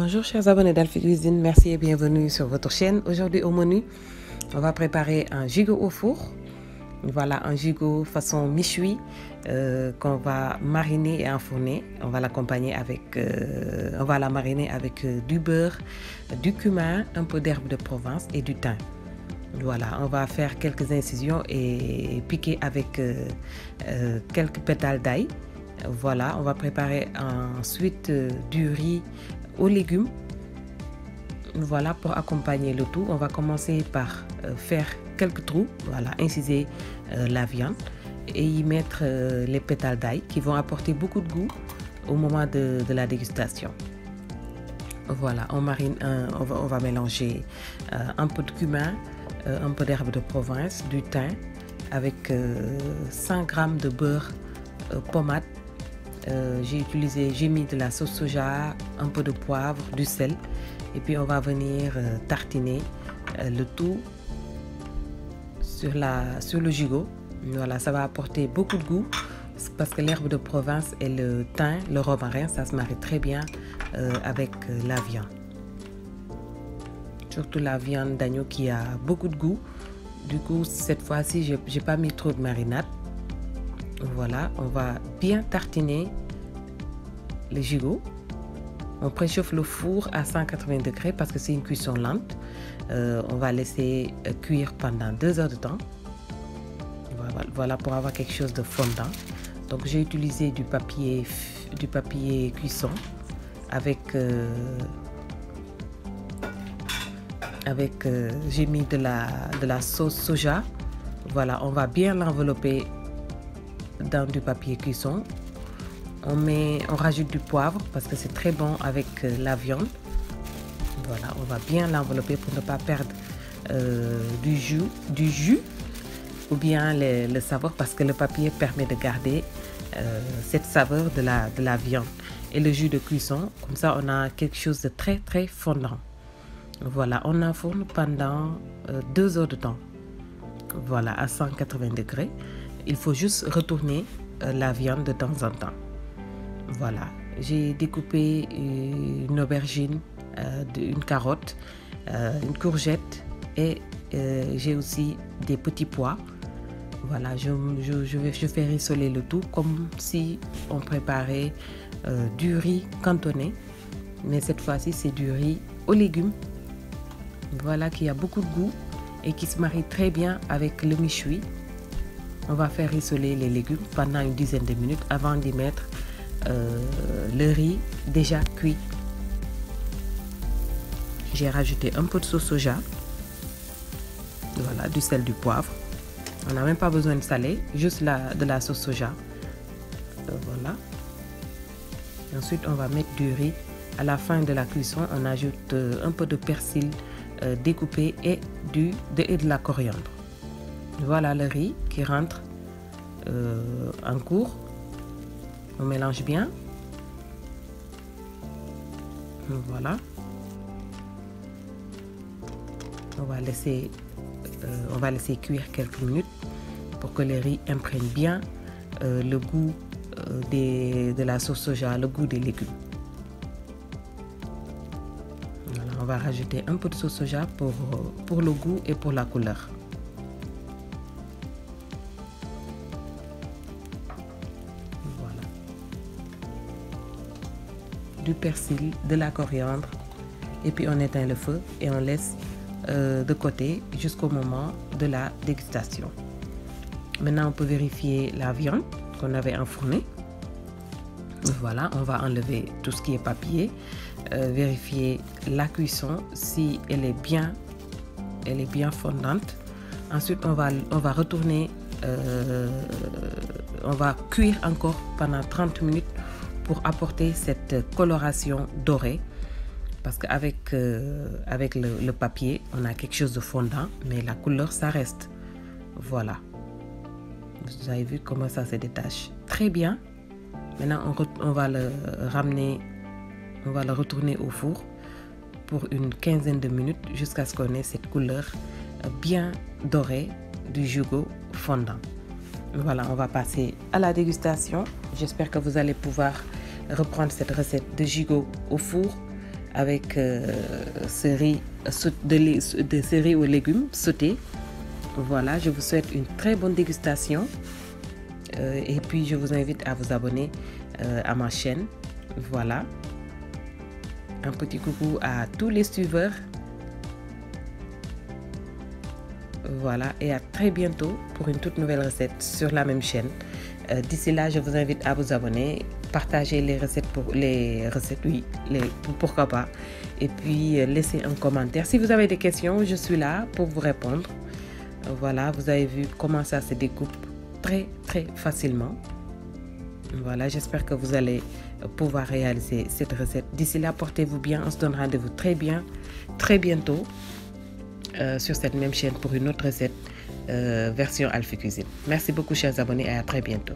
Bonjour chers abonnés d'Alphie Cuisine, merci et bienvenue sur votre chaîne. Aujourd'hui au menu, on va préparer un gigot au four. Voilà un gigot façon méchoui qu'on va mariner et enfourner. On va l'accompagner avec, on va la mariner avec du beurre, du cumin, un peu d'herbe de Provence et du thym. Voilà, on va faire quelques incisions et piquer avec quelques pétales d'ail. Voilà, on va préparer ensuite du riz aux légumes. Voilà, pour accompagner le tout, on va commencer par faire quelques trous, voilà, inciser la viande et y mettre les pétales d'ail qui vont apporter beaucoup de goût au moment de la dégustation. Voilà, on marine, on va mélanger un peu de cumin, un peu d'herbe de Provence, du thym avec 100 g de beurre pommade. J'ai mis de la sauce soja, un peu de poivre, du sel et puis on va venir tartiner le tout sur le gigot. Voilà, ça va apporter beaucoup de goût parce que l'herbe de Provence et le thym, le romarin, ça se marie très bien avec la viande. Surtout la viande d'agneau qui a beaucoup de goût. Du coup, cette fois-ci, j'ai pas mis trop de marinade. Voilà, on va bien tartiner les gigots. On préchauffe le four à 180 degrés parce que c'est une cuisson lente. On va laisser cuire pendant 2 heures de temps. Voilà, pour avoir quelque chose de fondant. Donc j'ai utilisé du papier cuisson avec j'ai mis de la sauce soja. Voilà, on va bien l'envelopper dans du papier cuisson. On rajoute du poivre parce que c'est très bon avec la viande. Voilà, on va bien l'envelopper pour ne pas perdre du jus ou bien le saveur, parce que le papier permet de garder cette saveur de la viande et le jus de cuisson. Comme ça, on a quelque chose de très très fondant. Voilà, on enfourne pendant 2 heures de temps. Voilà, à 180 degrés. Il faut juste retourner la viande de temps en temps. Voilà, j'ai découpé une aubergine, une carotte, une courgette et j'ai aussi des petits pois. Voilà, je fais rissoler le tout comme si on préparait du riz cantonné, mais cette fois-ci c'est du riz aux légumes. Voilà, qui a beaucoup de goût et qui se marie très bien avec le méchoui. On va faire rissoler les légumes pendant une dizaine de minutes avant d'y mettre le riz déjà cuit. J'ai rajouté un peu de sauce soja, voilà, du sel, du poivre. On n'a même pas besoin de saler, juste de la sauce soja. Voilà. Ensuite, on va mettre du riz. À la fin de la cuisson, on ajoute un peu de persil découpé et de la coriandre. Voilà le riz qui rentre en cours. On mélange bien. Voilà. On va laisser cuire quelques minutes pour que le riz imprègne bien le goût de la sauce soja, le goût des légumes. Voilà, on va rajouter un peu de sauce soja pour le goût et pour la couleur. Du persil, de la coriandre et puis on éteint le feu et on laisse de côté jusqu'au moment de la dégustation. Maintenant on peut vérifier la viande qu'on avait enfournée. Voilà, on va enlever tout ce qui est papier, vérifier la cuisson si elle est bien fondante. Ensuite on va retourner, on va cuire encore pendant 30 minutes pour apporter cette coloration dorée, parce qu'avec le papier on a quelque chose de fondant, mais la couleur ça reste. Voilà, vous avez vu comment ça se détache très bien. Maintenant on va le ramener, on va le retourner au four pour une quinzaine de minutes jusqu'à ce qu'on ait cette couleur bien dorée du gigot fondant. Voilà, on va passer à la dégustation. J'espère que vous allez pouvoir reprendre cette recette de gigot au four avec ce riz, ce riz aux légumes sautés. Voilà, je vous souhaite une très bonne dégustation et puis je vous invite à vous abonner à ma chaîne. Voilà, un petit coucou à tous les suiveurs. Voilà, et à très bientôt pour une toute nouvelle recette sur la même chaîne. D'ici là, je vous invite à vous abonner, partager les recettes pourquoi pas, et puis laisser un commentaire. Si vous avez des questions, je suis là pour vous répondre. Voilà, vous avez vu comment ça se découpe très facilement. Voilà, j'espère que vous allez pouvoir réaliser cette recette. D'ici là, portez-vous bien. On se donne rendez-vous très bientôt sur cette même chaîne pour une autre recette version Alphie Cuisine. Merci beaucoup chers abonnés et à très bientôt.